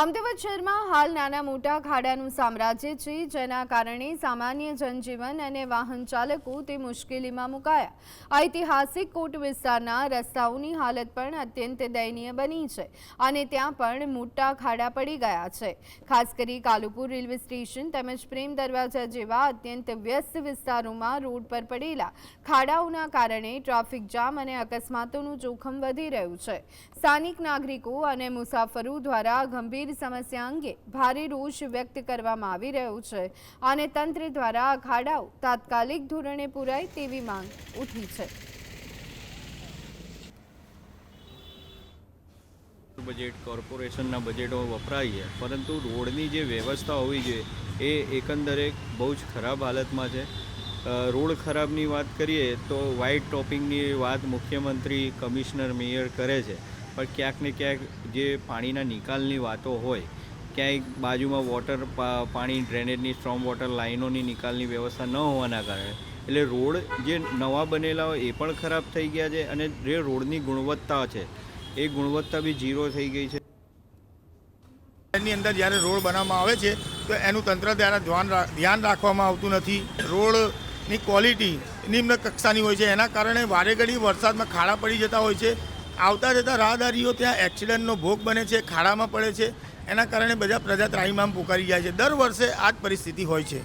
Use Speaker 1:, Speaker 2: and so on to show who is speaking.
Speaker 1: અમદાવાદ શહેરમાં હાલ નાના મોટા ખાડાનું સામ્રાજ્ય છે, જેના કારણે સામાન્ય જનજીવન અને વાહન ચાલકો તે મુશ્કેલીમાં મુકાયા। ઐતિહાસિક કોટ વિસ્તારના રસ્તાઓની હાલત પણ અત્યંત દયનીય બની છે અને ત્યાં પણ મોટા ખાડા પડી ગયા છે। ખાસ કરી કાલુપુર રેલવે સ્ટેશન તેમજ પ્રેમ દરવાજા જેવા અત્યંત વ્યસ્ત વિસ્તારોમાં રોડ પર પડેલા ખાડાઓના કારણે ટ્રાફિક જામ અને અકસ્માતોનું જોખમ વધી રહ્યું છે। સ્થાનિક નાગરિકો અને મુસાફરો દ્વારા ગંભીર સમસ્યા અંગે ભારે રોષ વ્યક્ત કરવામાં આવી રહ્યો છે અને તંત્ર દ્વારા આ ખાડાઓ તાત્કાલિક ધોરણે પૂરાય તેવી માંગ ઉઠી છે।
Speaker 2: બજેટ કોર્પોરેશનના બજેટો વપરાય છે, પરંતુ રોડની જે વ્યવસ્થા હોવી જોઈએ એ એકંદરે બહુ જ ખરાબ હાલતમાં છે। રોડ ખરાબની વાત કરીએ તો વ્હાઇટ ટોપિંગની વાત મુખ્યમંત્રી, કમિશનર, મેયર કરે છે, પણ ક્યાંક ને ક્યાંક જે પાણીના નિકાલની વાતો હોય, ક્યાંય બાજુમાં પાણી ડ્રેનેજની સ્ટ્રોમ વોટર લાઇનોની નિકાલની વ્યવસ્થા ન હોવાના કારણે એટલે રોડ જે નવા બનેલા હોય એ પણ ખરાબ થઈ ગયા છે અને જે રોડની ગુણવત્તા છે એ ગુણવત્તા બી ઝીરો થઈ ગઈ છે।
Speaker 3: એની અંદર જ્યારે રોડ બનાવવામાં આવે છે તો એનું તંત્ર દ્વારા ધ્યાન રાખવામાં આવતું નથી। રોડની ક્વોલિટી નિમ્ન કક્ષાની હોય છે, એના કારણે વારે ઘડી વરસાદમાં ખાડા પડી જતા હોય છે। આવતા જતા રાહદારીઓ ત્યાં એક્સિડન્ટનો ભોગ બને છે, ખાડામાં પડે છે, એના કારણે બધા પ્રજા ત્રાહિમામ પોકારી જાય છે। દર વર્ષે આ જ પરિસ્થિતિ હોય છે।